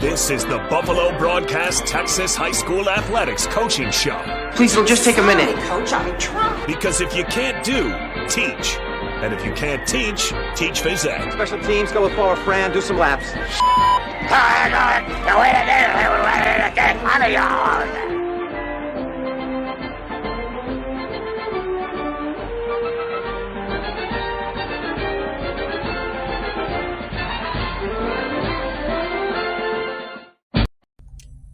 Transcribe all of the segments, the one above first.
This is the Buffalo Broadcast Texas High School Athletics Coaching Show. Please, it'll just take a minute. Coach, I try. Because if you can't do, teach. And if you can't teach phys ed. Special teams, go with forward, Fran, do some laps.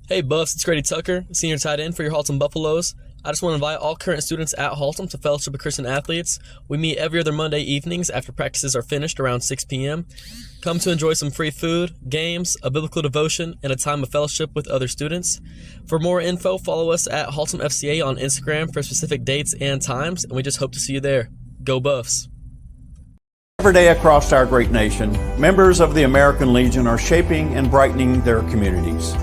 Hey Buffs, it's Grady Tucker, senior tight end for your Haltom Buffaloes. I just want to invite all current students at Haltom to Fellowship of Christian Athletes. We meet every other Monday evenings after practices are finished around 6 p.m. Come to enjoy some free food, games, a biblical devotion, and a time of fellowship with other students. For more info, follow us at Haltom FCA on Instagram for specific dates and times, and we just hope to see you there. Go Buffs! Every day across our great nation, members of the American Legion are shaping and brightening their communities.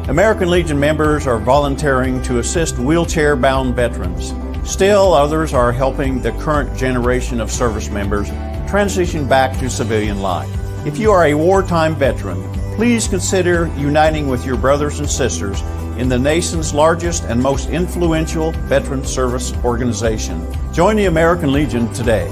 American Legion members are volunteering to assist wheelchair-bound veterans. Still, others are helping the current generation of service members transition back to civilian life. If you are a wartime veteran, please consider uniting with your brothers and sisters in the nation's largest and most influential veteran service organization. Join the American Legion today.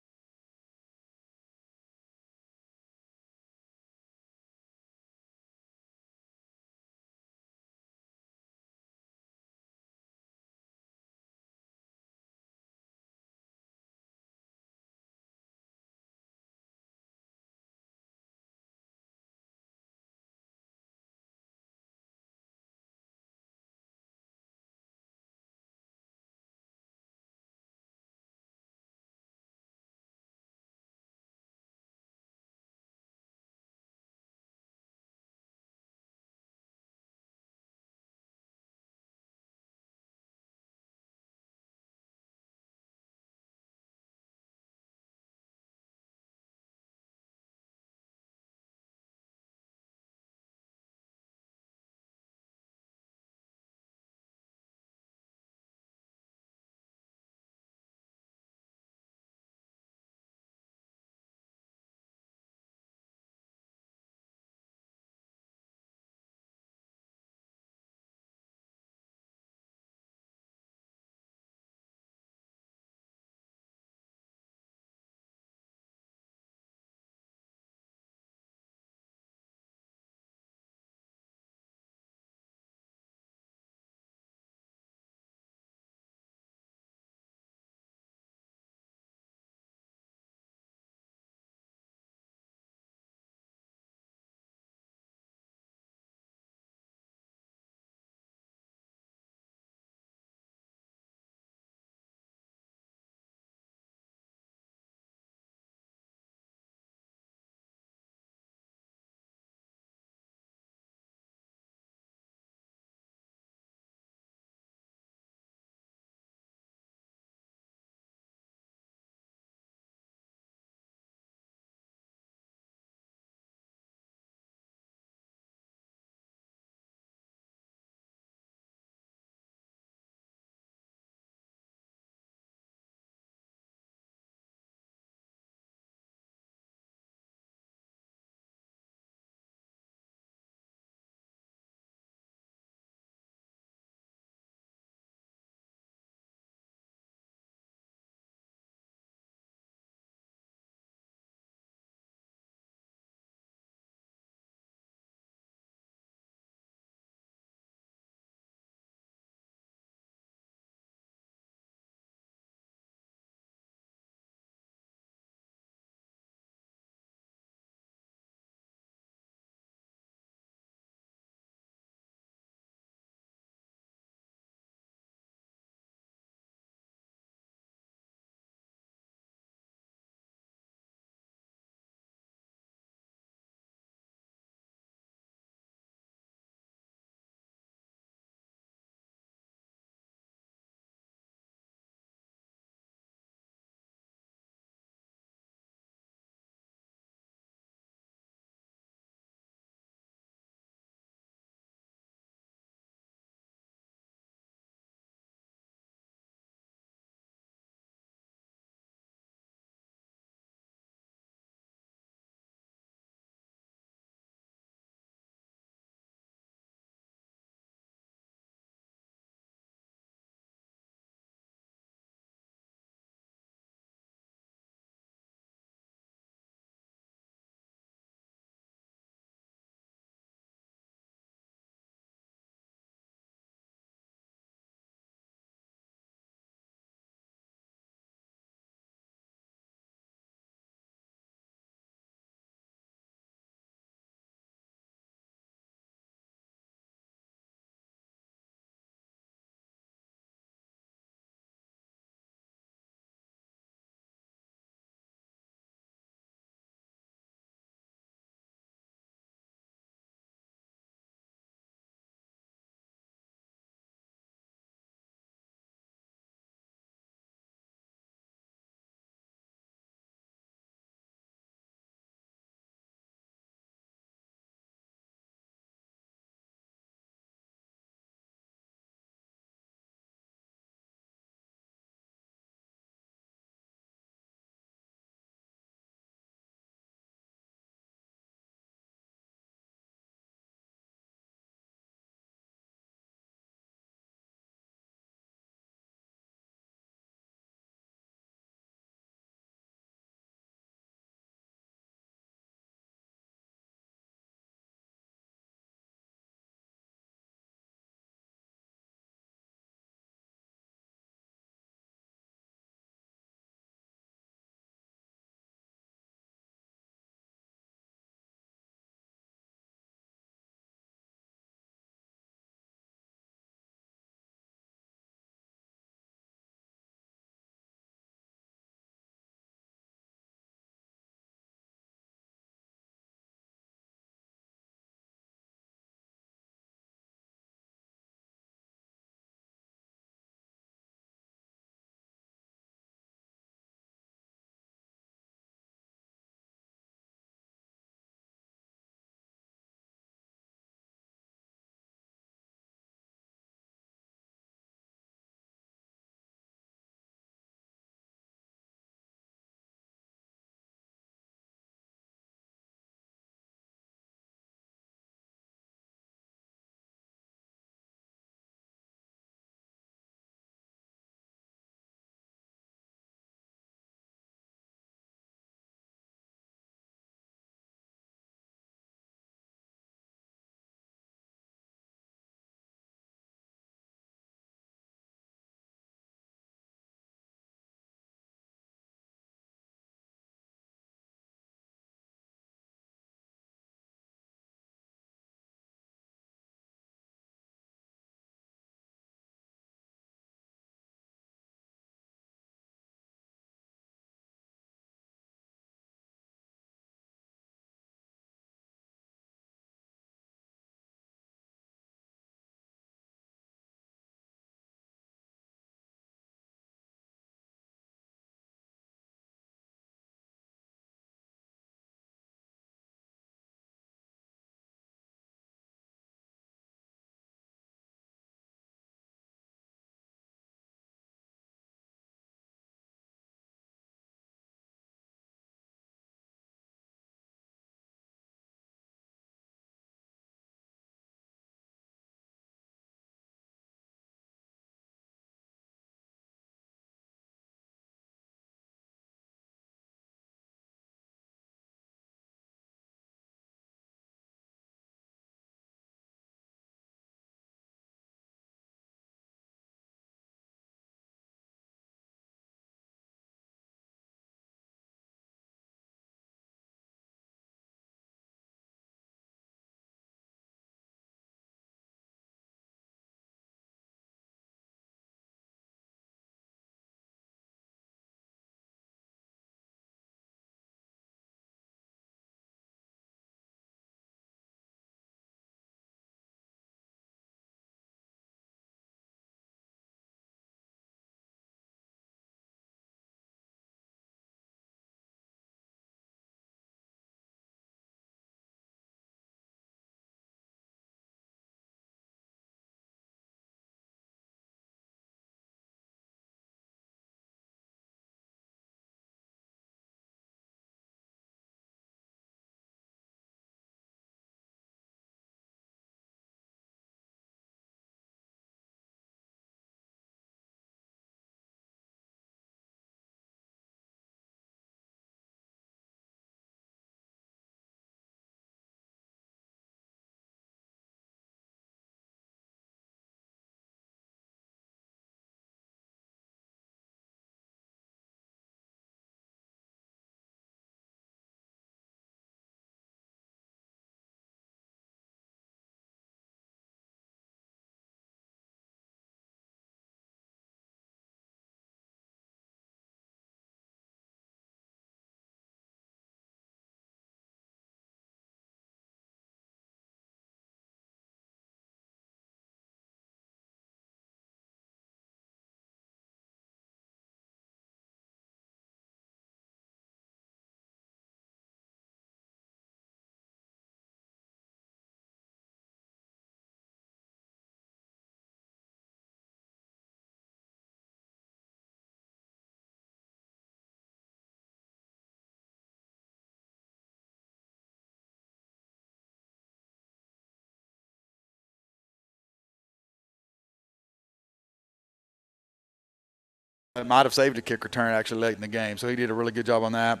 might have saved a kick return actually late in the game. So he did a really good job on that.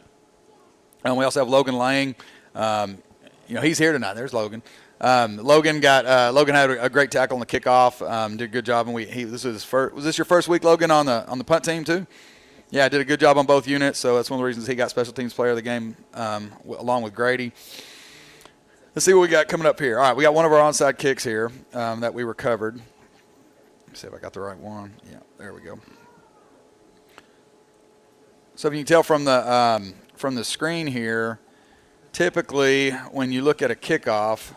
And we also have Logan Lang. He's here tonight. There's Logan. Logan had a great tackle on the kickoff. Did a good job, and this was his first. Was this your first week, Logan, on the punt team too? Yeah, did a good job on both units. So that's one of the reasons he got special teams player of the game, along with Grady. Let's see what we got coming up here. All right, we got one of our onside kicks here that we recovered. Let me see if I got the right one. Yeah, there we go. So if you can tell from the screen here, typically when you look at a kickoff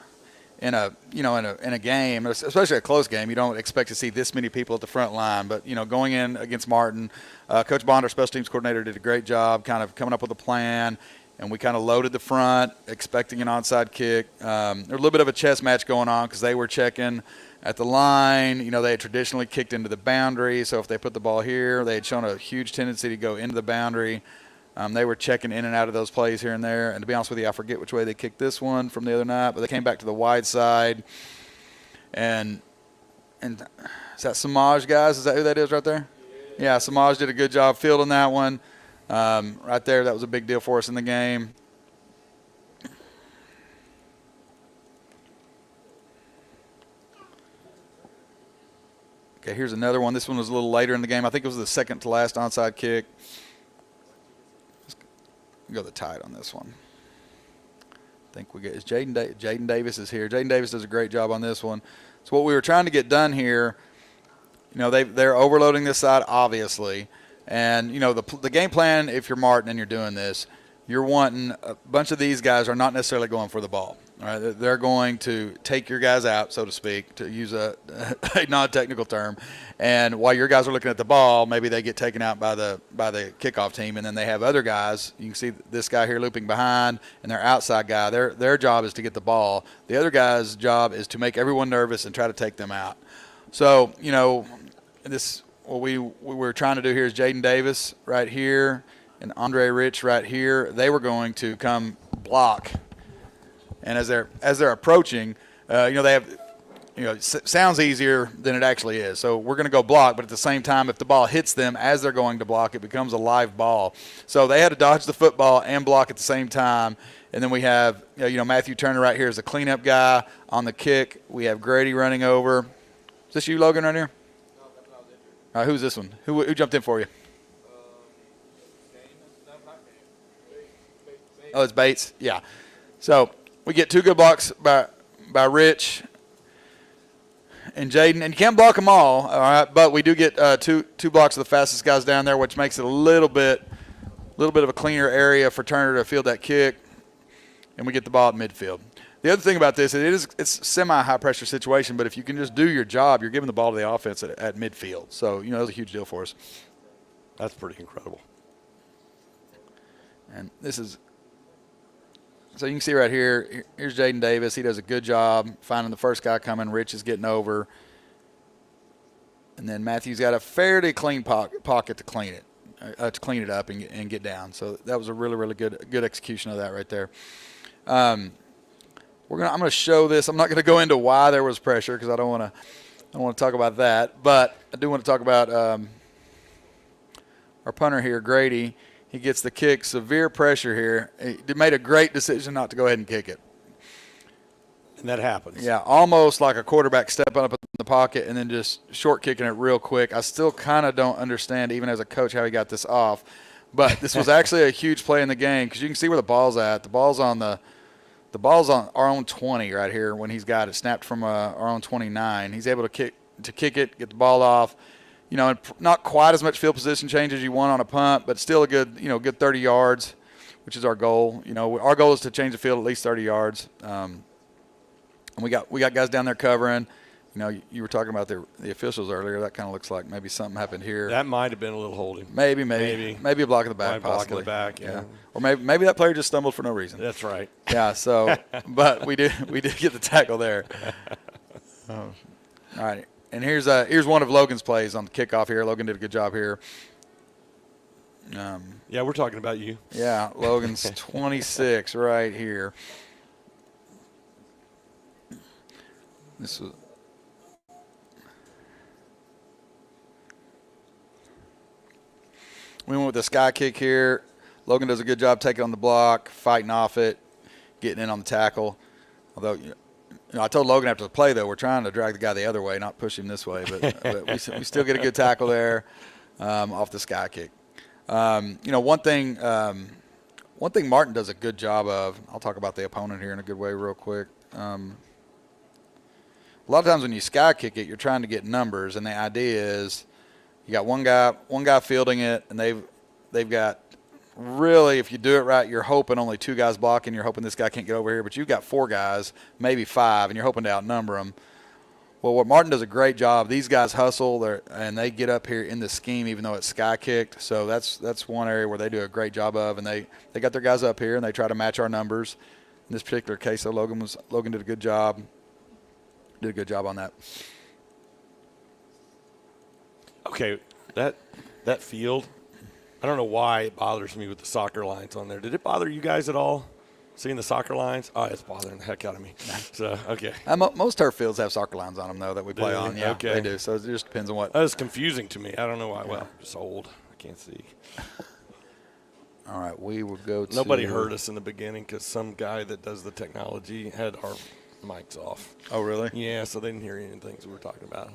in a game, especially a close game, you don't expect to see this many people at the front line. But going in against Martin, Coach Bond, our special teams coordinator, did a great job kind of coming up with a plan. And we kind of loaded the front, expecting an onside kick. There was a little bit of a chess match going on because they were checking at the line. They had traditionally kicked into the boundary. So if they put the ball here, they had shown a huge tendency to go into the boundary. They were checking in and out of those plays here and there. And to be honest with you, I forget which way they kicked this one from the other night. But they came back to the wide side. And is that Samaj, guys? Is that who that is right there? Yeah, Samaj did a good job fielding that one. Right there, that was a big deal for us in the game. Okay, here's another one. This one was a little later in the game. I think it was the second to last onside kick. Let's go the tide on this one. I think we get is Jaden Davis is here. Jaden Davis does a great job on this one. So what we were trying to get done here, they're overloading this side obviously. And, the game plan, if you're Martin and you're doing this, you're wanting a bunch of these guys are not necessarily going for the ball. All right? They're going to take your guys out, so to speak, to use a non-technical term. And while your guys are looking at the ball, maybe they get taken out by the kickoff team, and then they have other guys. You can see this guy here looping behind, and their outside guy. Their job is to get the ball. The other guy's job is to make everyone nervous and try to take them out. So, what we were trying to do here is Jaden Davis right here and Andre Rich right here. They were going to come block, and as they're approaching, they have, sounds easier than it actually is. So we're going to go block, but at the same time, if the ball hits them as they're going to block, it becomes a live ball. So they had to dodge the football and block at the same time. And then we have Matthew Turner right here as a cleanup guy on the kick. We have Grady running over. Is this you, Logan, right here? All right, who's this one? Who jumped in for you? Oh, it's Bates. Yeah. So we get two good blocks by Rich and Jaden, and you can't block them all right. But we do get two blocks of the fastest guys down there, which makes it a little bit of a cleaner area for Turner to field that kick, and we get the ball at midfield. The other thing about this, it's semi-high pressure situation, but if you can just do your job, you're giving the ball to the offense at midfield. So, that was a huge deal for us. That's pretty incredible. And so you can see right here, here's Jaden Davis. He does a good job finding the first guy coming. Rich is getting over. And then Matthew's got a fairly clean pocket to clean it up and get down. So that was a really, really good execution of that right there. I'm going to show this. I'm not going to go into why there was pressure because I don't want to talk about that. But I do want to talk about our punter here, Grady. He gets the kick, severe pressure here. He made a great decision not to go ahead and kick it. And that happens. Yeah, almost like a quarterback stepping up in the pocket and then just short kicking it real quick. I still kind of don't understand, even as a coach, how he got this off. But this was actually a huge play in the game because you can see where the ball's at. The ball's on our own 20 right here when he's got it snapped from our own 29. He's able to kick it, get the ball off. And not quite as much field position change as you want on a punt, but still a good 30 yards, which is our goal. Our goal is to change the field at least 30 yards. And we got guys down there covering. You were talking about the officials earlier. That kind of looks like maybe something happened here. That might have been a little holding. Maybe a block in the back, possibly. Block in the back, yeah. Or maybe that player just stumbled for no reason. That's right. Yeah. So, but we did get the tackle there. All right. And here's one of Logan's plays on the kickoff here. Logan did a good job here. Yeah, we're talking about you. Yeah, Logan's 26 right here. This was. We went with the sky kick here. Logan does a good job taking on the block, fighting off it, getting in on the tackle. Although, I told Logan after the play, though, we're trying to drag the guy the other way, not push him this way. But we still get a good tackle there off the sky kick. One thing Martin does a good job of, I'll talk about the opponent here in a good way real quick. A lot of times when you sky kick it, you're trying to get numbers, and the idea is you got one guy fielding it, and they've got really, if you do it right, you're hoping only 2 guys blocking. You're hoping this guy can't get over here, but you've got 4 guys, maybe 5, and you're hoping to outnumber them. Well, what Martin does a great job, these guys hustle and they get up here in the scheme even though it's sky kicked. So that's one area where they do a great job of, and they got their guys up here and they try to match our numbers. In this particular case, though, Logan did a good job. Did a good job on that. Okay, that field, I don't know why it bothers me with the soccer lines on there. Did it bother you guys at all? Seeing the soccer lines? Oh, it's bothering the heck out of me. So, okay. Most turf fields have soccer lines on them, though, that we play on. Yeah, okay. They do. So it just depends on what. That was confusing to me. I don't know why. Well, I'm just old. I can't see. All right, we will go to. Nobody heard us in the beginning because some guy that does the technology had our mics off. Oh, really? Yeah, so they didn't hear any things we were talking about.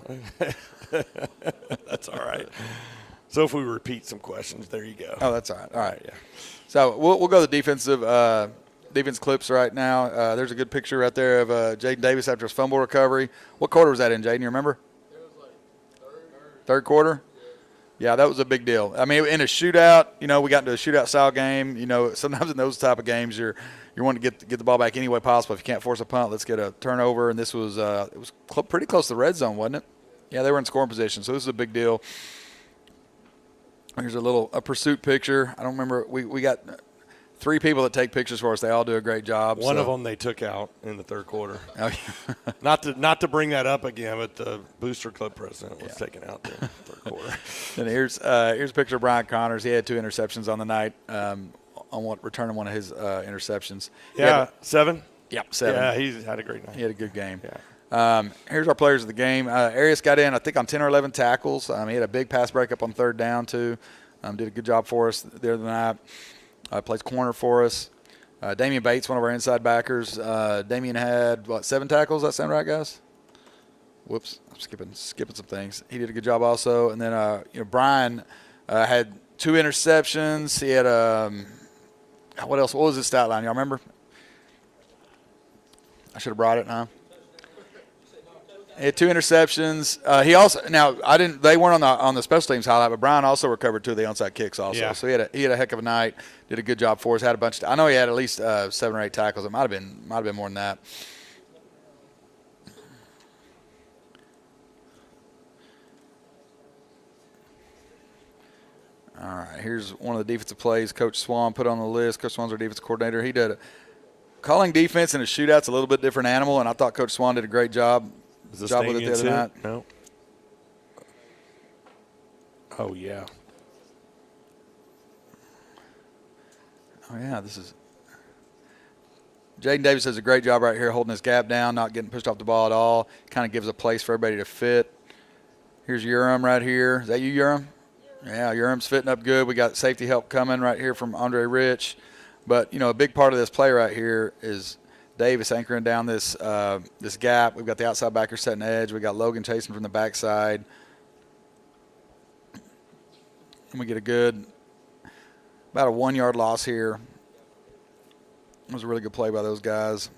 That's all right. So if we repeat some questions, there you go. Oh, that's all right. All right. Yeah. So we'll go to the defense clips right now. There's a good picture right there of Jaden Davis after his fumble recovery. What quarter was that in, Jaden? You remember? It was like Third quarter? Yeah, that was a big deal. I mean, in a shootout, we got into a shootout style game. Sometimes in those type of games, you're wanting to get the ball back any way possible. If you can't force a punt, let's get a turnover. And this was it was pretty close to the red zone, wasn't it? Yeah, they were in scoring position, so this is a big deal. Here's a pursuit picture. I don't remember. We got 3 people that take pictures for us. They all do a great job. One of them they took out in the third quarter. Oh, yeah. Not to bring that up again, but the Booster Club president was taken out in the third quarter. And here's a picture of Brian Connors. He had 2 interceptions on the night returning one of his interceptions. Yeah, 7? Yep, 7. Yeah, he's had a great night. He had a good game. Yeah. Here's our players of the game. Arias got in, I think, on 10 or 11 tackles. He had a big pass breakup on third down, too. Did a good job for us the other night. Plays corner for us. Damian Bates, one of our inside backers. Damian had, 7 tackles? Does that sound right, guys? Whoops. I'm skipping some things. He did a good job also. And then, Brian had 2 interceptions. He had, what else? What was his stat line? Y'all remember? I should have brought it, huh? He had 2 interceptions. He also they weren't on the special teams highlight, but Brian also recovered 2 of the onside kicks also. Yeah. So he had a heck of a night. Did a good job for us. Had a bunch. I know he had at least 7 or 8 tackles. It might have been more than that. All right, here's one of the defensive plays Coach Swan put on the list. Coach Swan's our defensive coordinator. He did calling defense in a shootout's a little bit different animal, and I thought Coach Swan did a great job. Is this Job with it the other night. No. Oh, yeah. Oh, yeah, this is – Jaden Davis does a great job right here holding his gap down, not getting pushed off the ball at all. Kind of gives a place for everybody to fit. Here's Urim right here. Is that you, Urim? Yeah, Urim's fitting up good. We got safety help coming right here from Andre Rich. But, a big part of this play right here is Davis anchoring down this gap. We've got the outside backer setting edge. We got Logan chasing from the backside. And we get about a 1-yard loss here. It was a really good play by those guys.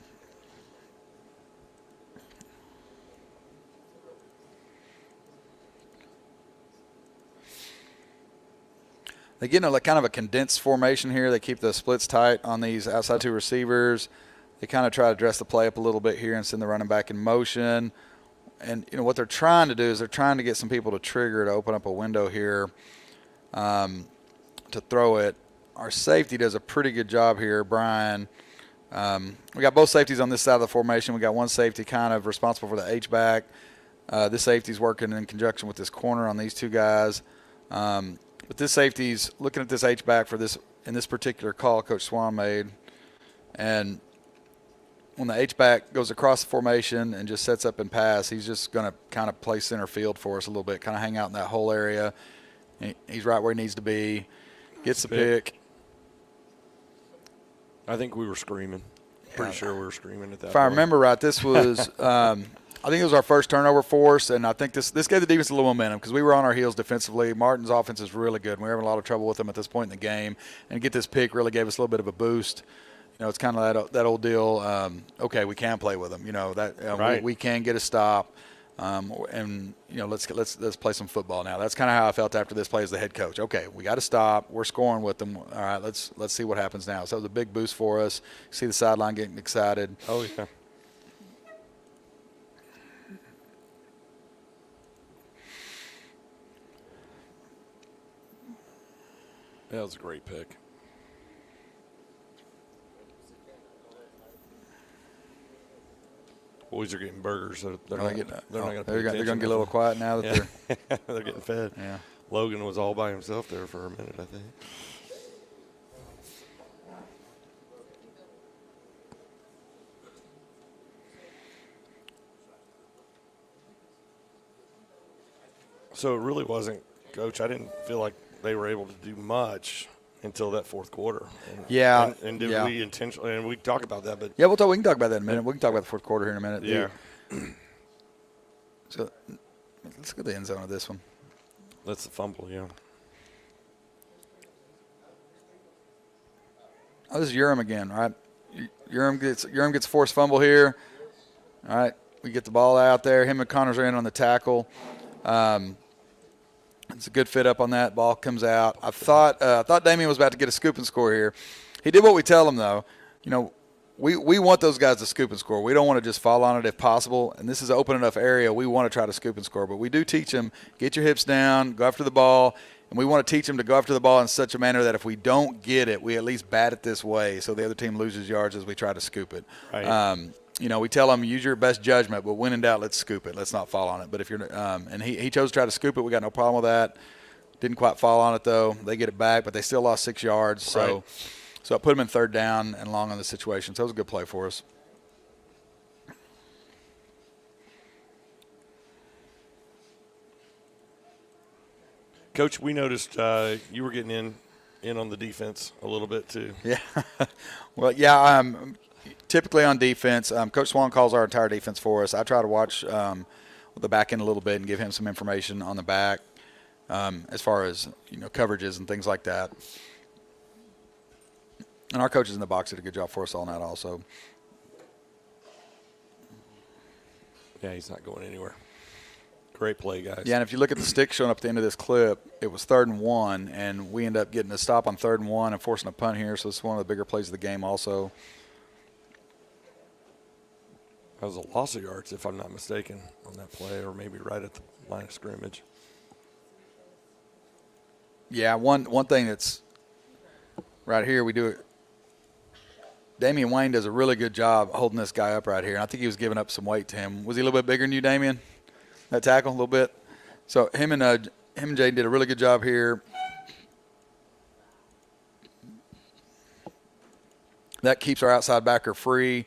They get in kind of a condensed formation here. They keep the splits tight on these outside 2 receivers. They kind of try to dress the play up a little bit here and send the running back in motion. And, what they're trying to do is they're trying to get some people to trigger to open up a window here to throw it. Our safety does a pretty good job here, Brian. We got both safeties on this side of the formation. We got one safety kind of responsible for the H-back. This safety's working in conjunction with this corner on these 2 guys. But this safety's looking at this H-back in this particular call Coach Swan made. And when the H-back goes across the formation and just sets up and pass, he's just going to kind of play center field for us a little bit, kind of hang out in that whole area. He's right where he needs to be. Gets the pick. I think we were screaming. Pretty sure we were screaming at that If point. I remember right, this was I think it was our first turnover force, and I think this gave the defense a little momentum because we were on our heels defensively. Martin's offense is really good. We were having a lot of trouble with them at this point in the game, and get this pick really gave us a little bit of a boost. It's kind of that old deal. Okay, we can play with them. Right. we can get a stop, and let's play some football now. That's kind of how I felt after this play as the head coach. Okay, we got to stop. We're scoring with them. All right, let's see what happens now. So it was a big boost for us. See the sideline getting excited. Oh yeah. That was a great pick. Boys are getting burgers. They're not going to They're going to get a little quiet now that they're getting fed. Yeah. Logan was all by himself there for a minute, I think. So it really wasn't, Coach. I didn't feel like they were able to do much until that fourth quarter. And did we intentionally? And we can talk about that, but yeah, we can talk about that in a minute. We can talk about the fourth quarter here in a minute. Yeah. So let's go to the end zone of this one. That's the fumble, yeah. Oh, this is Urim again, right? Urim gets a forced fumble here. All right, we get the ball out there. Him and Connors are in on the tackle. It's a good fit up on that. Ball comes out. I thought Damian was about to get a scoop and score here. He did what we tell him, though. We want those guys to scoop and score. We don't want to just fall on it if possible. And this is an open enough area. We want to try to scoop and score. But we do teach them, get your hips down, go after the ball. And we want to teach them to go after the ball in such a manner that if we don't get it, we at least bat it this way so the other team loses yards as we try to scoop it. Right. We tell them, use your best judgment, but when in doubt, let's scoop it. Let's not fall on it. But if you're and he chose to try to scoop it. We got no problem with that. Didn't quite fall on it, though. They get it back, but they still lost 6 yards. So I put them in third down and long on the situation. So it was a good play for us. Coach, we noticed you were getting in on the defense a little bit too. Yeah. Well, yeah, typically on defense, Coach Swan calls our entire defense for us. I try to watch the back end a little bit and give him some information on the back as far as coverages and things like that. And our coaches in the box did a good job for us all night also. Yeah, he's not going anywhere. Great play, guys. Yeah, and if you look at the stick showing up at the end of this clip, it was 3rd and 1, and we end up getting a stop on 3rd and 1 and forcing a punt here, so it's one of the bigger plays of the game also. That was a loss of yards, if I'm not mistaken, on that play, or maybe right at the line of scrimmage. Yeah, one thing that's right here, we do it. Damian Wayne does a really good job holding this guy up right here, and I think he was giving up some weight to him. Was he a little bit bigger than you, Damian? That tackle a little bit. So him and Jaden did a really good job here. That keeps our outside backer free.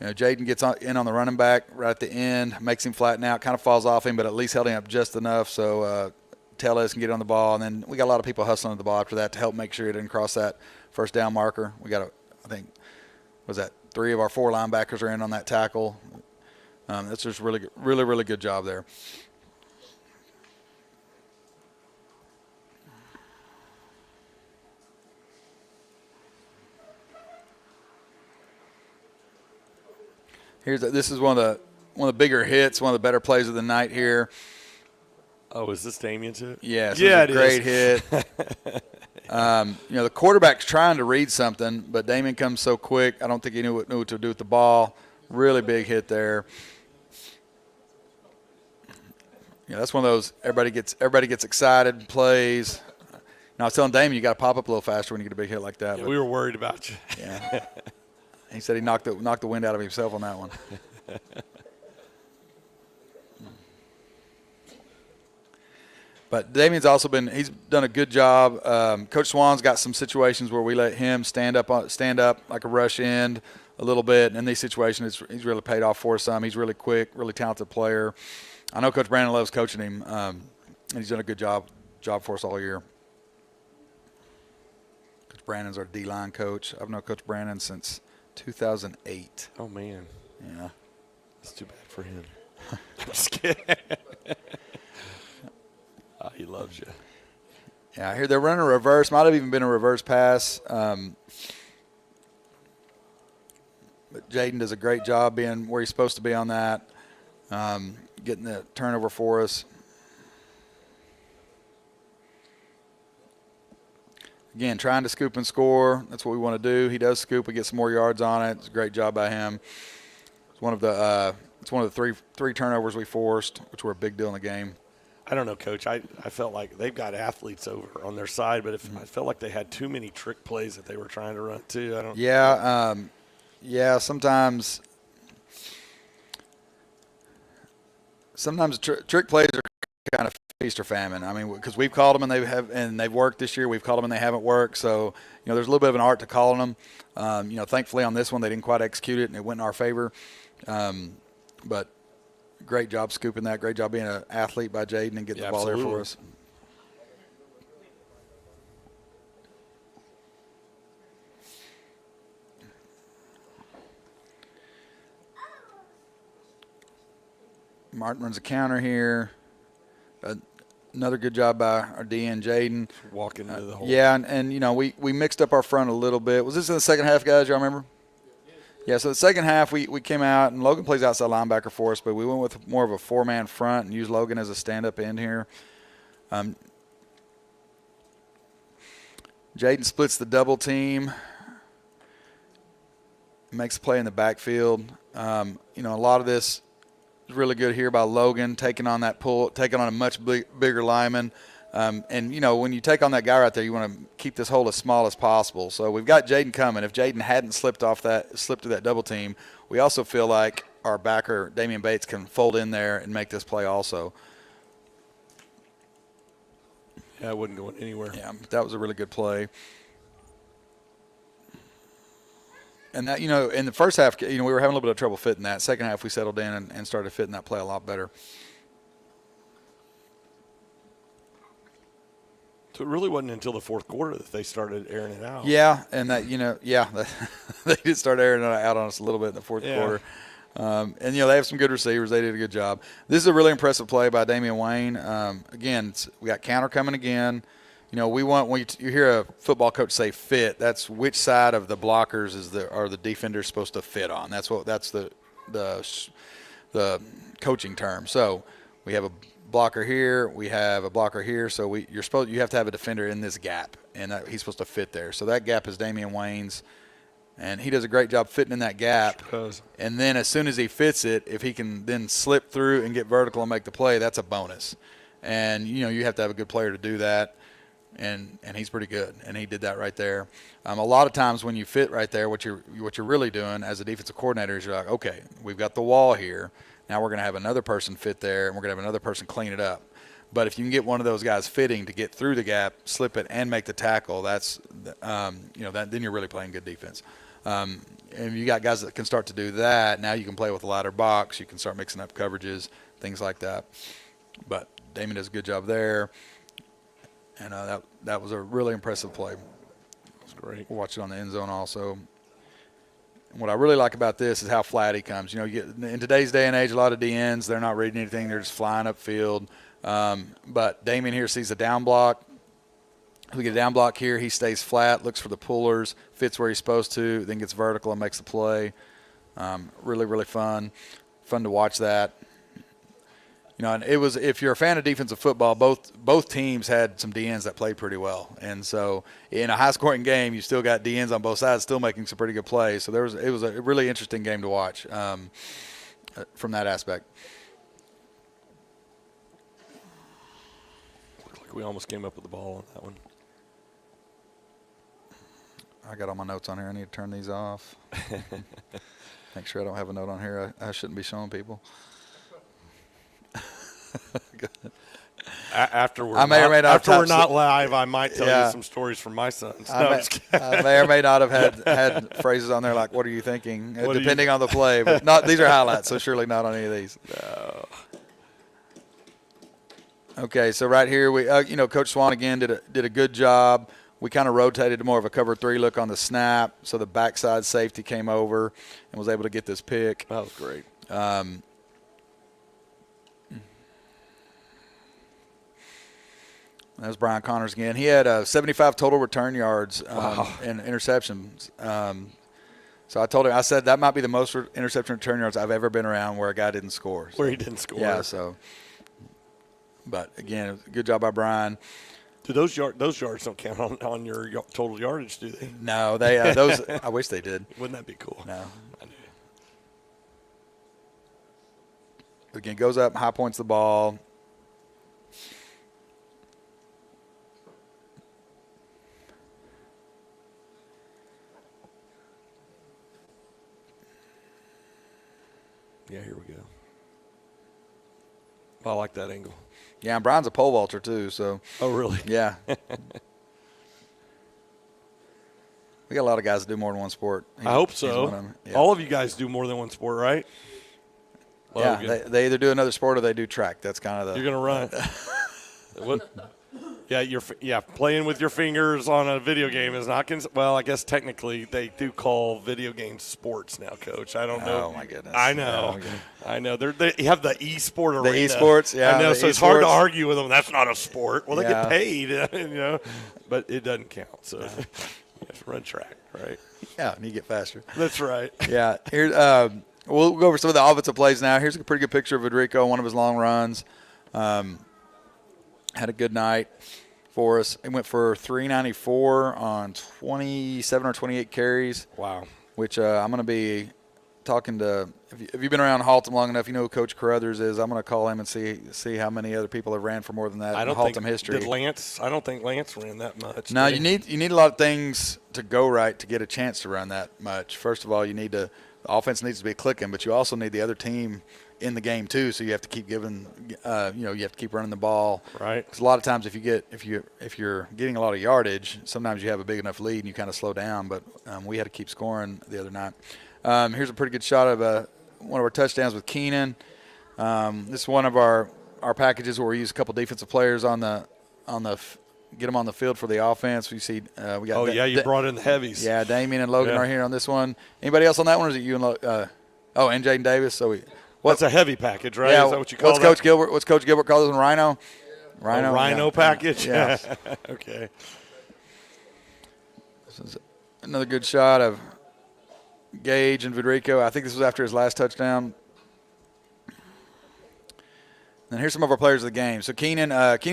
Jaden gets in on the running back right at the end, makes him flatten out, kind of falls off him, but at least held him up just enough so Tellez can get on the ball. And then we got a lot of people hustling at the ball after that to help make sure he didn't cross that first down marker. We got, I think, 3 of our 4 linebackers are in on that tackle. That's just really good job there. This is one of the bigger hits, one of the better plays of the night here. Oh, is this Damian's hit? Yes, yeah, it was a great hit. The quarterback's trying to read something, but Damian comes so quick. I don't think he knew what to do with the ball. Really big hit there. That's one of those everybody gets excited, plays. Now, I was telling Damian, you got to pop up a little faster when you get a big hit like that. Yeah, we were worried about you. Yeah. He said he knocked the wind out of himself on that one. But Damian's also he's done a good job. Coach Swan's got some situations where we let him stand up like a rush end a little bit. And in these situations, he's really paid off for us some. He's really quick, really talented player. I know Coach Brandon loves coaching him, and he's done a good job job for us all year. Coach Brandon's our D-line coach. I've known Coach Brandon since 2008. Oh, man. Yeah. That's too bad for him. I'm just kidding. He loves you. Yeah, I hear they're running a reverse. Might have even been a reverse pass. But Jaden does a great job being where he's supposed to be on that, getting the turnover for us. Again, trying to scoop and score. That's what we want to do. He does scoop. We get some more yards on it. It's a great job by him. It's one of the three turnovers we forced, which were a big deal in the game. I don't know, Coach. I felt like they've got athletes over on their side, but I felt like they had too many trick plays that they were trying to run too. Yeah, sometimes trick plays are kind of feast or famine. I mean, because we've called them and they've worked this year. We've called them and they haven't worked. So there's a little bit of an art to calling them. Thankfully on this one they didn't quite execute it and it went in our favor. But great job scooping that. Great job being an athlete by Jaden and getting the ball there for us. Martin runs a counter here. Another good job by our DN, Jaden. Walking into the hole. Yeah, and we mixed up our front a little bit. Was this in the second half, guys? Y'all remember? Yeah, so the second half we came out, and Logan plays outside linebacker for us, but we went with more of a four-man front and used Logan as a stand-up end here. Jaden splits the double team, makes a play in the backfield. A lot of this is really good here by Logan, taking on that pull, taking on a much bigger lineman. When you take on that guy right there, you want to keep this hole as small as possible. So we've got Jaden coming. If Jaden hadn't slipped to that double team, we also feel like our backer, Damian Bates, can fold in there and make this play also. Yeah, it wasn't going anywhere. Yeah, that was a really good play. And that, in the first half, we were having a little bit of trouble fitting that. Second half, we settled in and started fitting that play a lot better. So it really wasn't until the fourth quarter that they started airing it out. Yeah, and that they did start airing it out on us a little bit in the fourth quarter. They have some good receivers. They did a good job. This is a really impressive play by Damian Wayne. Again, we got counter coming again. We want when you hear a football coach say fit, that's which side of the blockers are the defenders supposed to fit on. That's the coaching term. So we have a blocker here, we have a blocker here, so you have to have a defender in this gap, and he's supposed to fit there. So that gap is Damian Wayne's, and he does a great job fitting in that gap. Sure. And then as soon as he fits it, if he can then slip through and get vertical and make the play, that's a bonus. And you have to have a good player to do that, and he's pretty good, and he did that right there. A lot of times when you fit right there, what you're really doing as a defensive coordinator is you're like, okay, we've got the wall here. Now we're going to have another person fit there, and we're going to have another person clean it up. But if you can get one of those guys fitting to get through the gap, slip it, and make the tackle, then you're really playing good defense. And you got guys that can start to do that. Now you can play with a lighter box. You can start mixing up coverages, things like that. But Damon does a good job there. And that was a really impressive play. That's great. We'll watch it on the end zone also. And what I really like about this is how flat he comes. In today's day and age, a lot of DNs, they're not reading anything. They're just flying upfield. But Damien here sees a down block. We get a down block here. He stays flat, looks for the pullers, fits where he's supposed to, then gets vertical and makes the play. Really, really fun. Fun to watch that. And it was, if you're a fan of defensive football, both teams had some DNs that played pretty well. And so in a high-scoring game, you still got DNs on both sides still making some pretty good plays. So it was a really interesting game to watch from that aspect. Looked like we almost came up with the ball on that one. I got all my notes on here. I need to turn these off. Make sure I don't have a note on here I shouldn't be showing people. After we're not live, I might tell you some stories from my sons. I may or may not have had phrases on there like, what are you thinking? Depending on the play. But these are highlights, so surely not on any of these. No. Okay, so right here, we Coach Swan again did a good job. We kind of rotated to more of a cover 3 look on the snap, so the backside safety came over and was able to get this pick. That was great. That was Brian Connors again. He had 75 total return yards and interceptions. So I said that might be the most interception return yards I've ever been around where a guy didn't score. So, where he didn't score. Yeah, so. But, again, good job by Brian. Do those yards don't count on your total yardage, do they? No, they those – I wish they did. Wouldn't that be cool? No. I knew. Again, goes up, high points the ball. Yeah, here we go. I like that angle. Yeah, and Brian's a pole vaulter too, so. Oh, really? Yeah. We got a lot of guys that do more than one sport. I hope so. Yeah. All of you guys do more than one sport, right? Yeah, they either do another sport or they do track. That's kind of the. You're going to run. What? Yeah, playing with your fingers on a video game is not well, I guess technically they do call video games sports now, Coach. I don't know. Oh, my goodness. I know. I know. They have the e-sport arena. The e-sports, yeah. I know, so it's hard to argue with them. That's not a sport. Well, they Yeah. get paid, but it doesn't count. So you have to run track, right? Yeah, and you get faster. That's right. Yeah. Here, we'll go over some of the offensive plays now. Here's a pretty good picture of Federico on one of his long runs. Had a good night for us. He went for 394 on 27 or 28 carries. Wow. Which I'm going to be talking to if you've been around Haltom long enough, you know who Coach Carruthers is. I'm going to call him and see how many other people have ran for more than that in Haltom history. I don't think Lance ran that much. No, you need a lot of things to go right to get a chance to run that much. First of all, the offense needs to be clicking, but you also need the other team in the game too, so you have to keep giving, you have to keep running the ball. Right. Because a lot of times if you're getting a lot of yardage, sometimes you have a big enough lead and you kind of slow down. But we had to keep scoring the other night. Here's a pretty good shot of one of our touchdowns with Keenan. This is one of our packages where we use a couple defensive players get them on the field for the offense. We see we got. You brought in the heavies. Yeah, Damien and Logan are here on this one. Anybody else on that one? Or is it you and and Jaden Davis? So What's a heavy package, right? Yeah, is that what you call What's Coach Gilbert call this one? Rhino? Rhino package? Yeah. Okay. This is another good shot of Gage and Federico. I think this was after his last touchdown. And here's some of our players of the game. So Keenan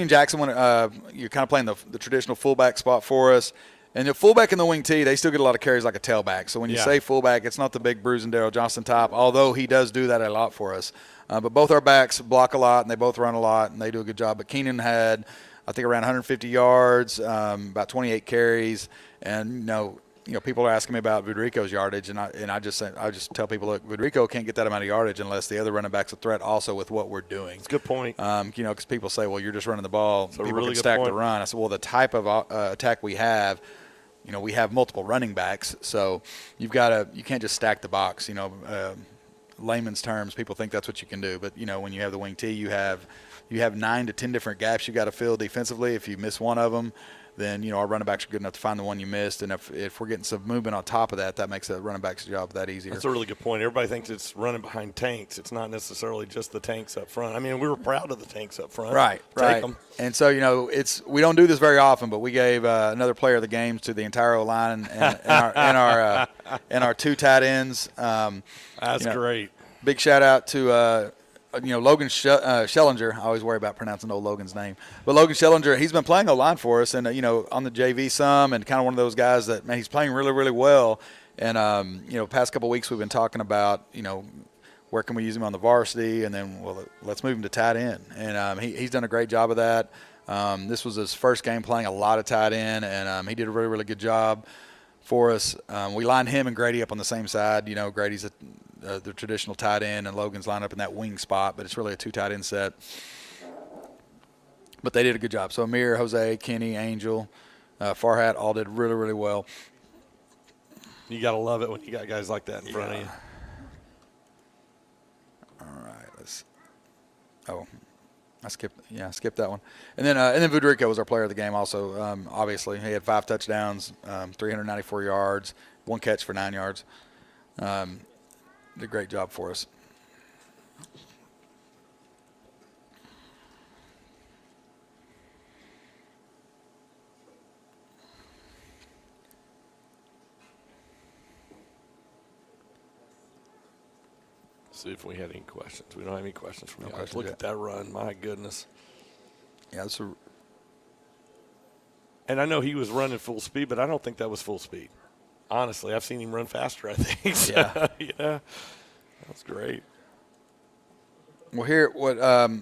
Jackson, you're kind of playing the traditional fullback spot for us. And the fullback and the wing T, they still get a lot of carries like a tailback. So when you say fullback, it's not the big bruising Darryl Johnson type, although he does do that a lot for us. But both our backs block a lot, and they both run a lot, and they do a good job. But Keenan had, I think, around 150 yards, about 28 carries. And, people are asking me about Federico's yardage, and I just tell people, look, Federico can't get that amount of yardage unless the other running back's a threat also with what we're doing. It's a good point. Because people say, well, you're just running the ball. It's people really can stack point. the run. I said, well, the type of attack we have, we have multiple running backs, so you can't just stack the box. Layman's terms, people think that's what you can do, but when you have the wing T, you have 9 to 10 different gaps you got to fill defensively. If you miss one of them, then our running backs are good enough to find the one you missed, and if we're getting some movement on top of that makes the running back's job that easier. That's a really good point. Everybody thinks it's running behind tanks. It's not necessarily just the tanks up front. I mean, we were proud of the tanks up front. Right. Take them. And so we don't do this very often, but we gave another player of the game to the entire O-line and our 2 tight ends. That's great. Big shout out to Logan Schellinger. I always worry about pronouncing old Logan's name. But Logan Schellinger, he's been playing O-line for us and, on the JV some, and kind of one of those guys that, man, he's playing really, really well. And, past couple of weeks we've been talking about, where can we use him on the varsity, and then, well, let's move him to tight end. And he's done a great job of that. This was his first game playing a lot of tight end, and he did a really, really good job for us. We lined him and Grady up on the same side. Grady's the traditional tight end, and Logan's lined up in that wing spot, but it's really a 2 tight end set. But they did a good job. So Amir, Jose, Kenny, Angel, Farhat all did really, really well. You got to love it when you got guys like that in front of you. All right, I skipped that one. And then Vudrico was our player of the game also. Obviously, he had 5 touchdowns, 394 yards, 1 catch for 9 yards. Did a great job for us. See if we had any questions. We don't have any questions from No you guys. questions Look yet. at that run. My goodness. Yeah, And I know he was running full speed, but I don't think that was full speed. Honestly, I've seen him run faster, I think. So, Yeah. yeah. That's great. well, here, what a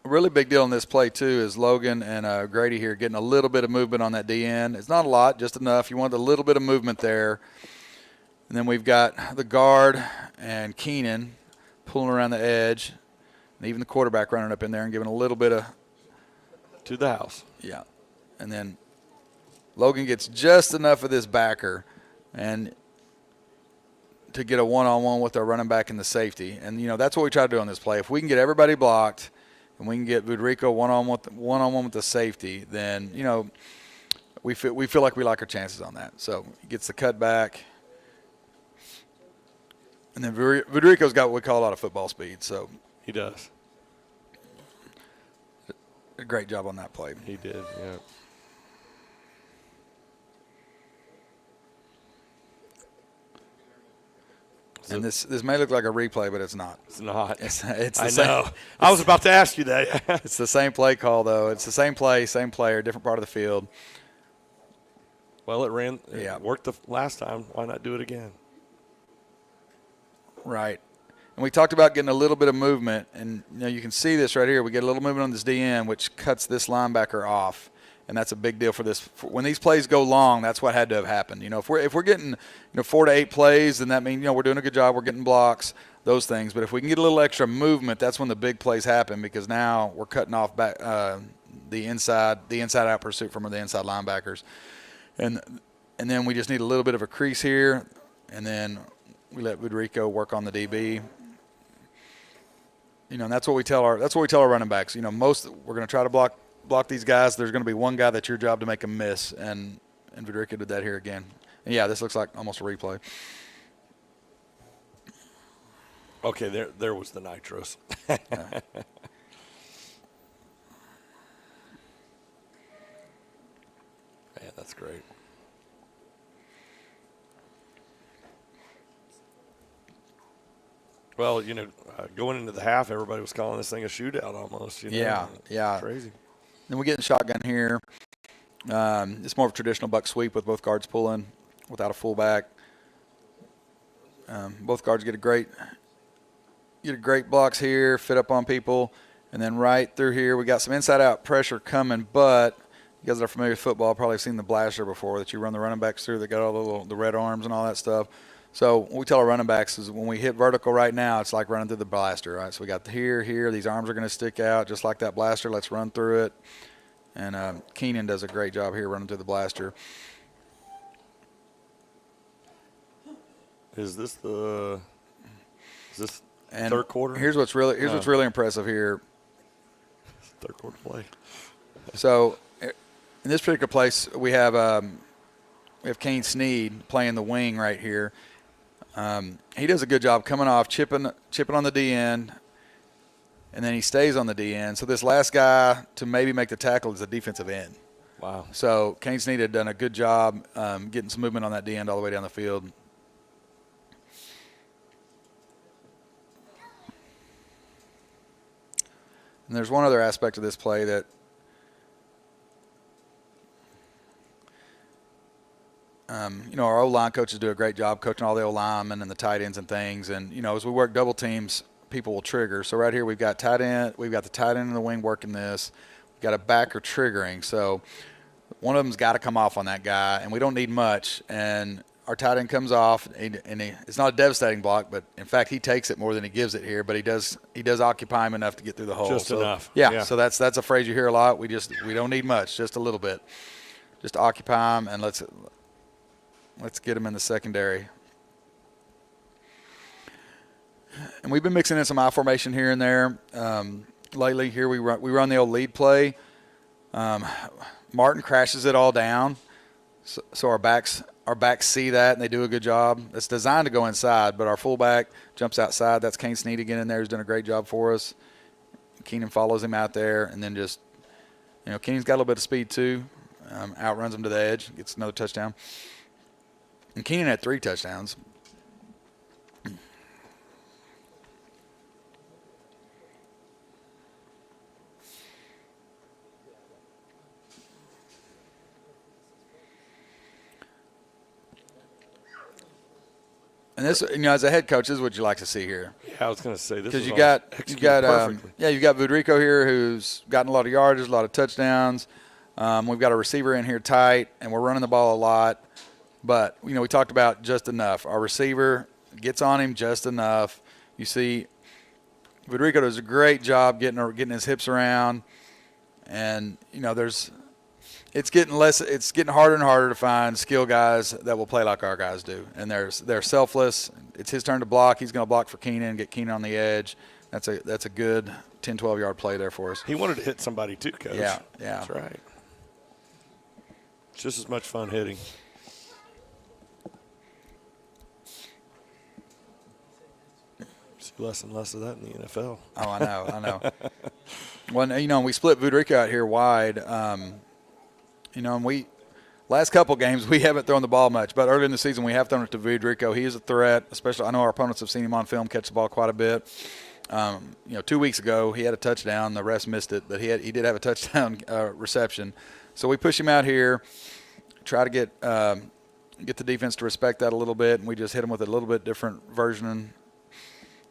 really big deal in this play, too, is Logan and Grady here getting a little bit of movement on that DN. It's not a lot, just enough. You want a little bit of movement there. And then we've got the guard and Keenan pulling around the edge, and even the quarterback running up in there and giving a little bit of To the house. yeah. And then Logan gets just enough of this backer and to get a one-on-one with our running back and the safety. And, that's what we try to do on this play. If we can get everybody blocked and we can get Vudrico one-on-one with the safety, then, we feel like we like our chances on that. So he gets the cutback. And then Vudrico's got what we call a lot of football speed. So He does. a great job on that play. He did, yeah. And this may look like a replay, but it's not. It's not. It's the I same. know. I was about to ask you that. It's the same play call, though. It's the same play, same player, different part of the field. Well, it Yeah. worked the last time. Why not do it again? Right. And we talked about getting a little bit of movement, and you can see this right here. We get a little movement on this DN, which cuts this linebacker off, and that's a big deal for this. When these plays go long, that's what had to have happened. If we're getting 4 to 8 plays, then that means we're doing a good job. We're getting blocks, those things. But if we can get a little extra movement, that's when the big plays happen, because now we're cutting off back the inside out pursuit from the inside linebackers, and then we just need a little bit of a crease here, and then we let Vudrico work on the DB. And that's what we tell our running backs. We're going to try to block these guys. There's going to be one guy that's your job to make them miss, and Vudrico did that here again. And yeah, this looks like almost a replay. Okay, there was the nitros. Yeah. Man, that's great. Well, going into the half, everybody was calling this thing a shootout almost. Yeah. Crazy. Then we get in shotgun here. It's more of a traditional buck sweep with both guards pulling without a fullback. Both guards get a great blocks here, fit up on people, and then right through here we got some inside-out pressure coming. But you guys that are familiar with football probably have seen the blaster before that you run the running backs through. They got all the red arms and all that stuff. So what we tell our running backs is when we hit vertical right now, it's like running through the blaster, right? So we got here. These arms are going to stick out just like that blaster. Let's run through it. And Keenan does a great job here running through the blaster. Is this third quarter? Here's what's really impressive here. Third quarter play. So in this particular place, we have Kane Sneed playing the wing right here. He does a good job coming off, chipping on the DN, and then he stays on the DN. So this last guy to maybe make the tackle is a defensive end. Wow. So Kane Sneed had done a good job getting some movement on that DN all the way down the field. And there's one other aspect of this play that our O-line coaches do a great job coaching all the O-linemen and the tight ends and things. And, as we work double teams, people will trigger. So right here we've got tight end. We've got the tight end and the wing working this. We've got a backer triggering. So one of them's got to come off on that guy, and we don't need much. And our tight end comes off, and it's not a devastating block, but, in fact, he takes it more than he gives it here. But he does occupy him enough to get through the hole. Just enough. Yeah, so that's a phrase you hear a lot. We don't need much, just a little bit. Just occupy him, and let's get him in the secondary. And we've been mixing in some I formation here and there. lately. Here we run the old lead play. Martin crashes it all down, so our backs see that, and they do a good job. It's designed to go inside, but our fullback jumps outside. That's Kane Sneed again in there, who's done a great job for us. Keenan follows him out there, and then just, Keenan's got a little bit of speed too. Outruns him to the edge, gets another touchdown. And Keenan had 3 touchdowns. And this, as a head coach, this is what you like to see here. Yeah, I was going to say this because is you got perfectly. you've got Vudrico here who's gotten a lot of yardage, a lot of touchdowns. We've got a receiver in here tight, and we're running the ball a lot. But we talked about just enough. Our receiver gets on him just enough. You see, Vudrico does a great job getting his hips around, and it's getting harder and harder to find skill guys that will play like our guys do. And they're selfless. It's his turn to block. He's going to block for Keenan, get Keenan on the edge. That's a good 10, 12-yard play there for us. He wanted to hit somebody too, Coach. Yeah. That's right. It's just as much fun hitting. See less and less of that in the NFL. Oh, I know. Well, we split Vudrico out here wide. And last couple games we haven't thrown the ball much, but early in the season we have thrown it to Vudrico. He is a threat, especially I know our opponents have seen him on film catch the ball quite a bit. 2 weeks ago he had a touchdown. The rest missed it, but he did have a touchdown reception. So we push him out here, try to get the defense to respect that a little bit, and we just hit him with a little bit different version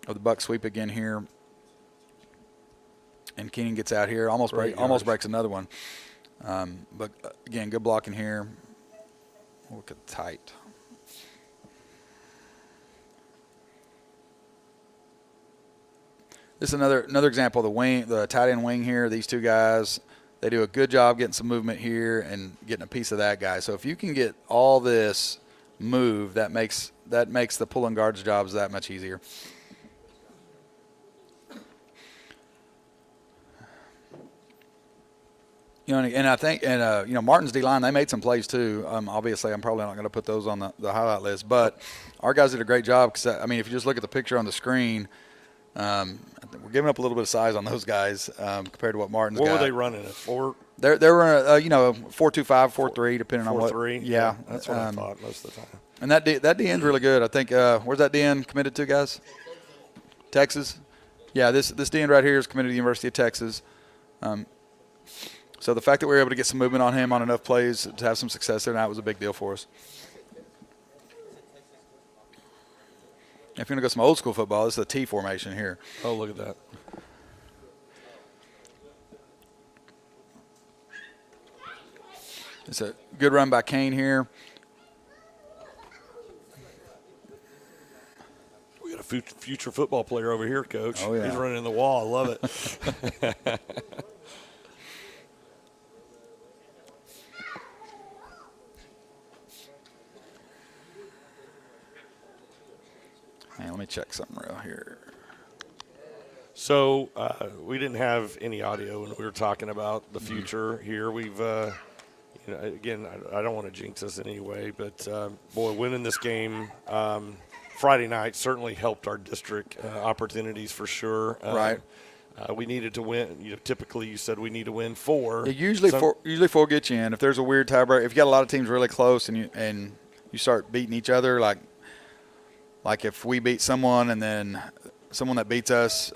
of the buck sweep again here. And Keenan gets out here, almost breaks another one. But again, good blocking here. Look at tight. This is another example of the tight end wing here. These two guys, they do a good job getting some movement here and getting a piece of that guy. So if you can get all this move, that makes the pulling guards' jobs that much easier. And I think, Martin's D-line, they made some plays too. Obviously, I'm probably not going to put those on the highlight list, but our guys did a great job. Because if you just look at the picture on the screen, I think we're giving up a little bit of size on those guys compared to what Martin's got. What were they running at? 4? They were 4-2-5, 4-3, depending on what. 4-3. Yeah, that's what I thought most of the time. And that D end's really good. I think where's that D end committed to, guys? Texas. Yeah, this D end right here is committed to the University of Texas. So the fact that we were able to get some movement on him on enough plays to have some success there, that was a big deal for us. If you're going to go some old school football, this is a T formation here. Oh, look at that. It's a good run by Kane here. We got a future football player over here, Coach. Oh, yeah. He's running in the wall. I love it. Hey, let me check something real here. So we didn't have any audio when we were talking about the future here. We've, again, I don't want to jinx us in any way, but, winning this game Friday night certainly helped our district opportunities for sure. Right. We needed to win. Typically you said we need to win 4. Yeah, usually four gets you in. If there's a weird tiebreaker, if you got a lot of teams really close and you start beating each other, like if we beat someone and then someone that beats us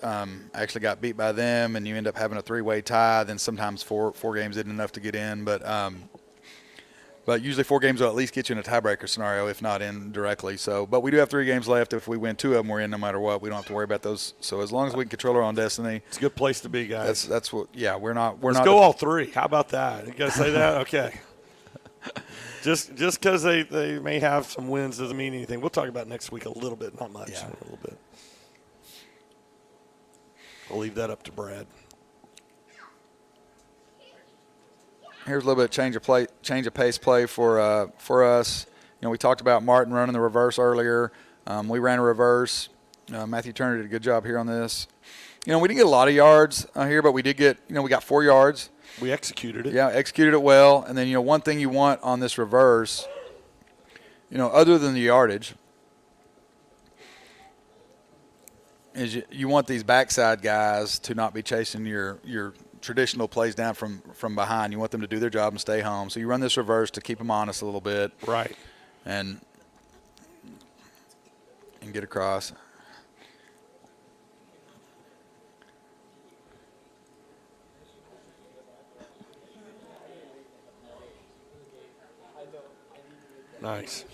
actually got beat by them and you end up having a 3-way tie, then sometimes four games isn't enough to get in. But usually 4 games will at least get you in a tiebreaker scenario, if not in directly. So, but we do have 3 games left. If we win 2 of them, we're in no matter what. We don't have to worry about those. So as long as we can control our own destiny, it's a good place to be, guys. That's what. Yeah, Let's go all 3. How about that? You got to say that? Okay. Just because they may have some wins doesn't mean anything. We'll talk about next week a little bit, not much, a little bit. I'll leave that up to Brad. Here's a little bit of change of pace play for us. We talked about Martin running the reverse earlier. We ran a reverse. Matthew Turner did a good job here on this. we didn't get a lot of yards here, but we did get, we got 4 yards. We executed it. Yeah, executed it well. And then, one thing you want on this reverse, other than the yardage, is you want these backside guys to not be chasing your traditional plays down from behind. You want them to do their job and stay home. So you run this reverse to keep them honest a little bit. Right. And get across. Nice.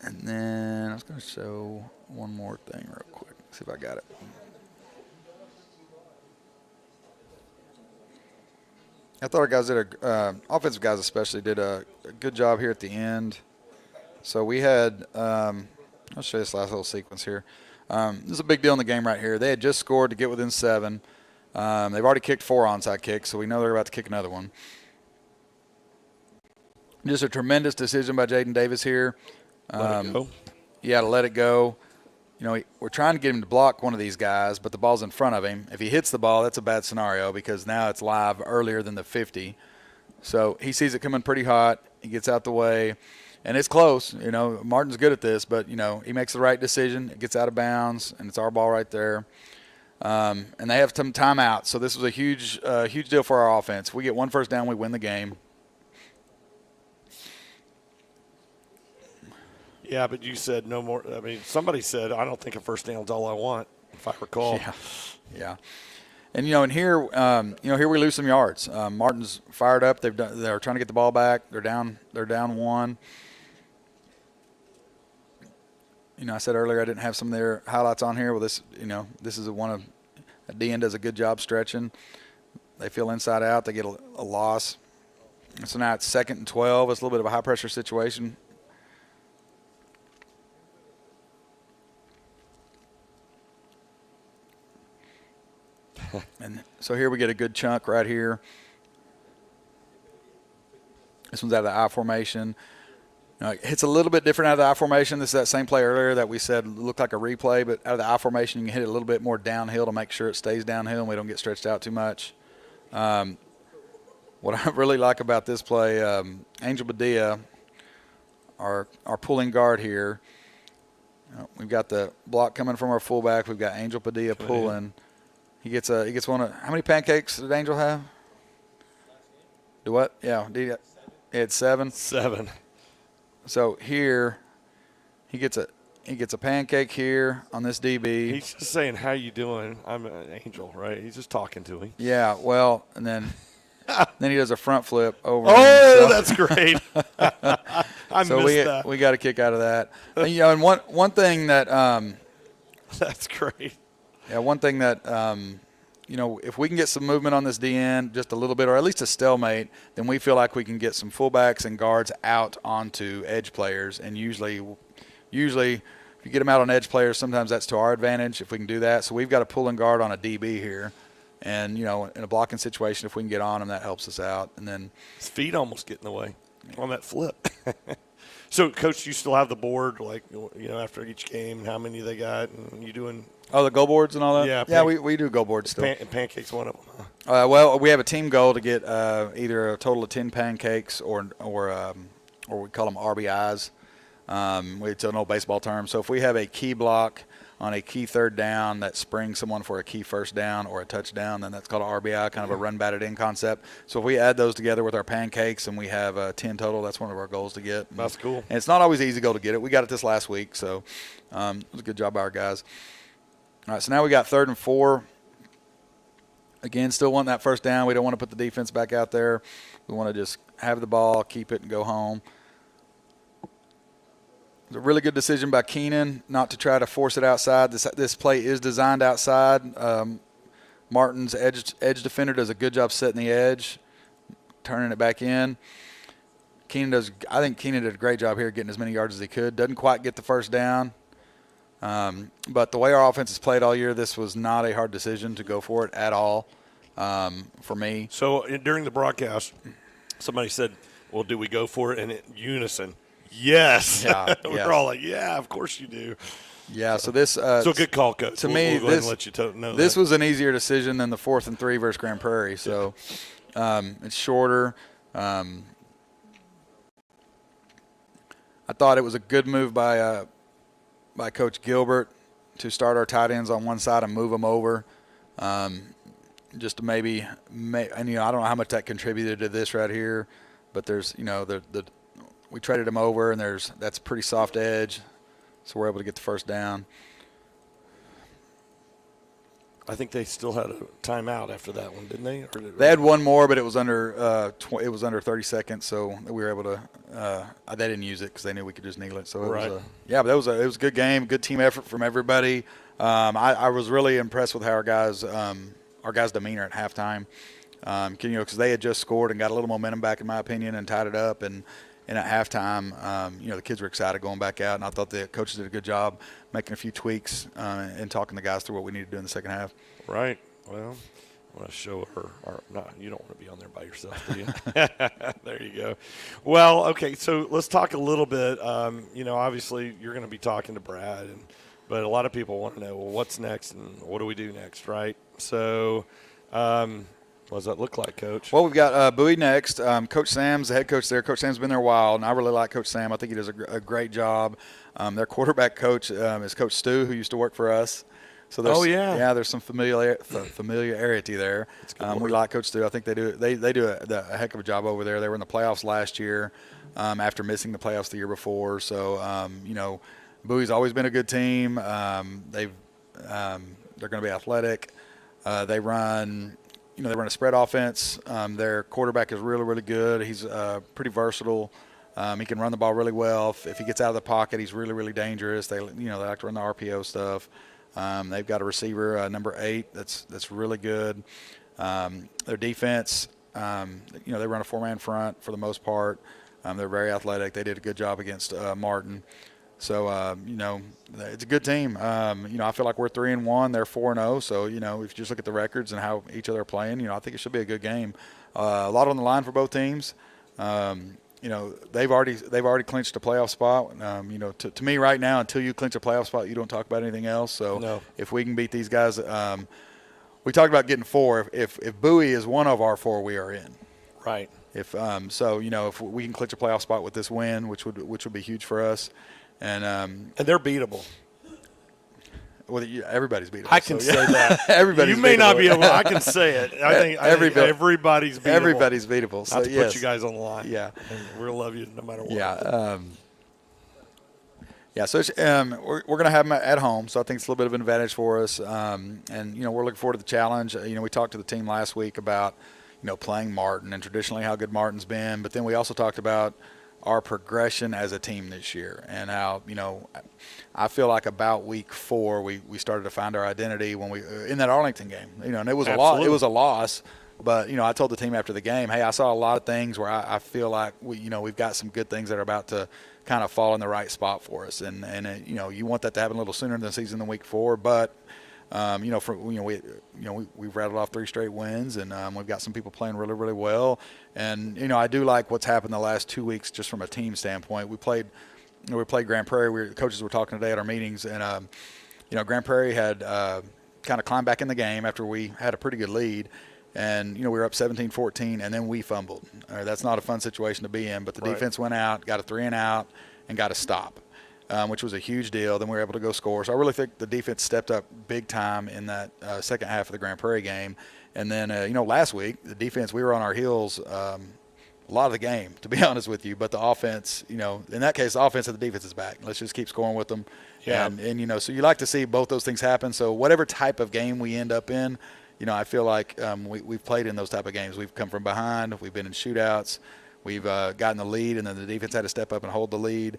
And then I was going to show one more thing real quick. See if I got it. I thought our guys did offensive guys especially did a good job here at the end. So we had, I'll show you this last little sequence here. This is a big deal in the game right here. They had just scored to get within 7. They've already kicked 4 onside kicks, so we know they're about to kick another one. Just a tremendous decision by Jaden Davis here. Let it go. Yeah, to let it go. We're trying to get him to block one of these guys, but the ball's in front of him. If he hits the ball, that's a bad scenario because now it's live earlier than the 50. So he sees it coming pretty hot. He gets out the way, and it's close. Martin's good at this, but, he makes the right decision. It gets out of bounds, and it's our ball right there. And they have some timeouts, so this was a huge deal for our offense. If we get one first down, we win the game. Yeah, but you said no more. I mean, somebody said, I don't think a first down's all I want, if I recall. Yeah. And, and here, here we lose some yards. Martin's fired up. They're trying to get the ball back. They're down 1. I said earlier I didn't have some of their highlights on here. Well, this is one of – DN does a good job stretching. They feel inside out. They get a loss. And so now it's 2nd and 12. It's a little bit of a high-pressure situation. And so here we get a good chunk right here. This one's out of the I formation. It hits a little bit different out of the I formation. This is that same play earlier that we said looked like a replay, but out of the I formation you can hit it a little bit more downhill to make sure it stays downhill and we don't get stretched out too much. What I really like about this play, Angel Padilla, our pulling guard here. We've got the block coming from our fullback. We've got Angel Padilla pulling. He gets one of – how many pancakes did Angel have? Do what? Yeah, he had 7. 7. So here he gets a pancake here on this DB. He's just saying, how you doing? I'm an Angel, right? He's just talking to him. Yeah, well, and then he does a front flip over. Oh, that's great. I so missed that. We got a kick out of that. And one thing that that's great. Yeah, one thing that, if we can get some movement on this DN just a little bit, or at least a stalemate, then we feel like we can get some fullbacks and guards out onto edge players. And usually if you get them out on edge players, sometimes that's to our advantage if we can do that. So we've got a pulling guard on a DB here. And, in a blocking situation, if we can get on him, that helps us out. And then his feet almost get in the way on that flip. So, Coach, you still have the board, after each game, how many they got, and you doing – Oh, the goal boards and all that? Yeah. We do goal boards still. Pancakes one of them, huh? Well, we have a team goal to get either a total of 10 pancakes or we call them RBIs. It's an old baseball term. So if we have a key block on a key third down that springs someone for a key first down or a touchdown, then that's called an RBI, kind of a run batted in concept. So if we add those together with our pancakes and we have 10 total, that's one of our goals to get. That's cool. And it's not always easy goal to get it. We got it this last week, so it was a good job by our guys. All right, so now we got 3rd and 4. Again, still want that first down. We don't want to put the defense back out there. We want to just have the ball, keep it, and go home. It's a really good decision by Keenan not to try to force it outside. This play is designed outside. Martin's edge defender does a good job setting the edge, turning it back in. I think Keenan did a great job here getting as many yards as he could. Doesn't quite get the first down. But the way our offense has played all year, this was not a hard decision to go for it at all for me. So during the broadcast, somebody said, well, do we go for it? And in unison, yes. Yeah, We're all like, yeah, of course you do. Yeah, so this So good call, Coach. To me, we'll go ahead this and let you know this that. was an easier decision than the 4th and 3 versus Grand Prairie. So it's shorter. I thought it was a good move by Coach Gilbert to start our tight ends on one side and move them over, just to maybe and I don't know how much that contributed to this right here, but there's we traded him over and that's a pretty soft edge, so we're able to get the first down. I think they still had a timeout after that one, didn't they? They had one more, but it was under 30 seconds, so we were able to. They didn't use it because they knew we could just kneel it. So it was but it was a good game, good team effort from everybody. I was really impressed with how our guys' demeanor at halftime. Because they had just scored and got a little momentum back, in my opinion, and tied it up. And at halftime, the kids were excited going back out, and I thought the coaches did a good job making a few tweaks and talking the guys through what we need to do in the second half. Right. Well, I want to show her. No, you don't want to be on there by yourself, do you? There you go. Well, okay, so let's talk a little bit. Obviously you're going to be talking to Brad, but a lot of people want to know, well, what's next and what do we do next, right? So what does that look like, Coach? Well, we've got Bowie next. Coach Sam's the head coach there. Coach Sam's been there a while, and I really like Coach Sam. I think he does a great job. Their quarterback coach is Coach Stu, who used to work for us. So there's some familiarity there. We like Coach Stu. I think they do a heck of a job over there. They were in the playoffs last year after missing the playoffs the year before. So Bowie's always been a good team. They're going to be athletic. They run a spread offense. Their quarterback is really, really good. He's pretty versatile. He can run the ball really well. If he gets out of the pocket, he's really, really dangerous. They like to run the RPO stuff. They've got a receiver, number 8, that's really good. Their defense, they run a 4-man front for the most part. They're very athletic. They did a good job against Martin. So, it's a good team. I feel like we're 3-1. They're 4-0. So, if you just look at the records and how each other are playing, I think it should be a good game. A lot on the line for both teams. They've already clinched a playoff spot. To me right now, until you clinch a playoff spot, you don't talk about anything else. So if we can beat these guys, we talked about getting 4. If Bowie is one of our 4, we are in. Right. If we can clinch a playoff spot with this win, which would be huge for us. And they're beatable. Well, everybody's beatable. I can say that. Everybody's You may beatable. not be able. I can say it. I think everybody's beatable. Everybody's beatable. So not to put you guys on the line. Yeah. And we'll love you no matter what. Yeah. So we're going to have them at home, so I think it's a little bit of an advantage for us. And we're looking forward to the challenge. We talked to the team last week about playing Martin and traditionally how good Martin's been, but then we also talked about our progression as a team this year and how I feel like about week 4 we started to find our identity when we in that Arlington game. And it was Absolutely. it was a loss, but I told the team after the game, hey, I saw a lot of things where I feel like we've got some good things that are about to kind of fall in the right spot for us, and you want that to happen a little sooner in the season than week 4, but we've rattled off 3 straight wins, and we've got some people playing really, really well. And I do like what's happened the last 2 weeks just from a team standpoint. We played Grand Prairie. The coaches were talking today at our meetings, and Grand Prairie had kind of climbed back in the game after we had a pretty good lead, and we were up 17-14, and then we fumbled. That's not a fun situation to be in, but the defense went out, got a 3-and-out, and got a stop. Which was a huge deal. Then we were able to go score. So I really think the defense stepped up big time in that second half of the Grand Prairie game. And then, last week, the defense, we were on our heels a lot of the game, to be honest with you. But the offense, in that case, the offense and the defense is back. Let's just keep scoring with them. Yeah. And so you like to see both those things happen. So whatever type of game we end up in, I feel like we've played in those type of games. We've come from behind. We've been in shootouts. We've gotten the lead, and then the defense had to step up and hold the lead.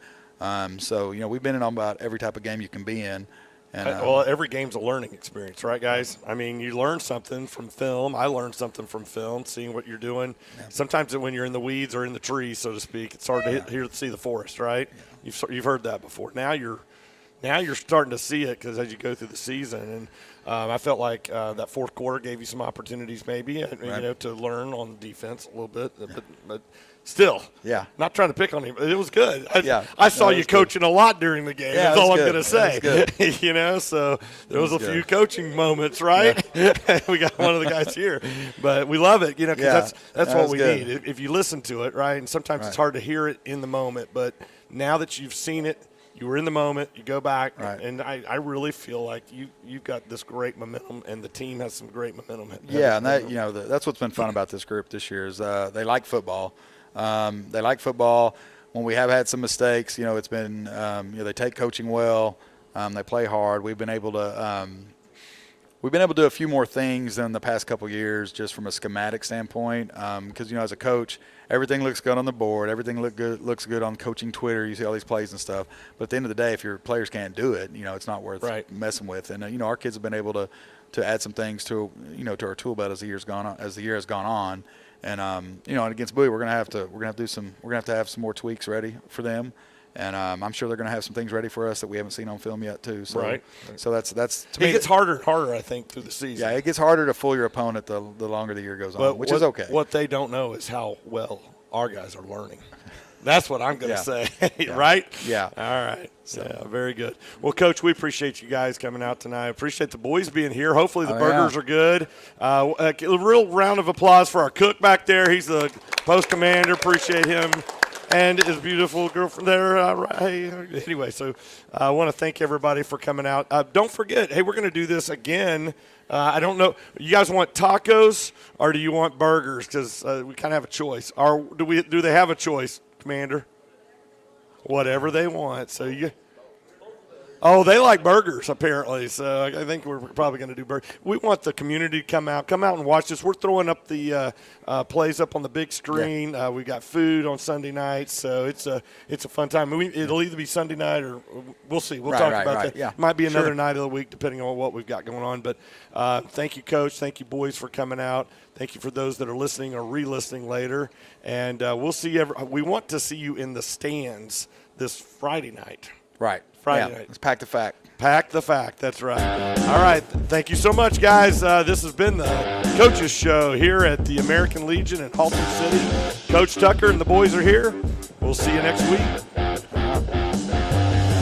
So we've been in about every type of game you can be in. And, every game's a learning experience, right, guys? I mean, you learn something from film. I learned something from film, seeing what you're doing. Yeah. Sometimes when you're in the weeds or in the trees, so to speak, it's hard to see the forest, right? Yeah. You've heard that before. Now now you're starting to see it because as you go through the season, and I felt like that fourth quarter gave you some opportunities maybe, you know, to learn on defense a little bit, but still, Yeah. not trying to pick on him, but it was good. Yeah. I saw it you was coaching a lot during the game. Yeah, That's it was all I'm good. going to say. It was You know, so there was a good. few coaching moments, right? We got one of the guys here, but we love it, you know, because Yeah, that's that what was we good. need. If you listen to it, right, and sometimes it's Right. hard to hear it in the moment, but now that you've seen it, you were in the moment, you go back, Right. and I really feel like you've got this great momentum, and the team has some great momentum. Yeah, and that, you know, that's what's been fun about this group this year is they like football. They like football. When we have had some mistakes, you know, it's been you know, they take coaching well. They play hard. We've been able to do a few more things than the past couple of years, just from a schematic standpoint. Because you know, as a coach, everything looks good on the board. Everything looks good on coaching Twitter. You see all these plays and stuff. But at the end of the day, if your players can't do it, you know, it's not worth Right. messing with. And you know, our kids have been able to add some things to, you know, to our tool belt as the year has gone on. And you know, and against Bowie, we're gonna have to have some more tweaks ready for them. And I'm sure they're going to have some things ready for us that we haven't seen on film yet, too. So, Right. So that's to It me. gets harder and harder, I think, through the season. Yeah, it gets harder to fool your opponent the longer the year goes on, which is okay. What they don't know is how well our guys are learning. That's what I'm going to Yeah. say, right? Yeah. All right. Yeah, very good. Well, Coach, we appreciate you guys coming out tonight. Appreciate the boys being here. Hopefully the burgers are good. A real round of applause for our cook back there. He's the post commander. Appreciate him. And his beautiful girlfriend there. Anyway, so I want to thank everybody for coming out. Don't forget, hey, we're going to do this again. I don't know. You guys want tacos or do you want burgers? Because we kind of have a choice. Or do they have a choice, Commander? Whatever they want. So you. Oh, they like burgers, apparently. So I think we're probably going to do burgers. We want the community to come out and watch this. We're throwing up the plays up on the big screen. Yeah. We got food on Sunday nights, so it's a fun time. It'll either be Sunday night or we'll see. We'll talk about that. Yeah. Might be another night of the week, depending on what we've got going on. But thank you, Coach. Thank you, boys, for coming out. Thank you for those that are listening or re-listening later. And we'll see. We want to see you in the stands this Friday night. Right. Friday night. Let's pack the fact. Pack the fact. That's right. All right. Thank you so much, guys. This has been the Coaches Show here at the American Legion in Haltom City. Coach Tucker and the boys are here. We'll see you next week.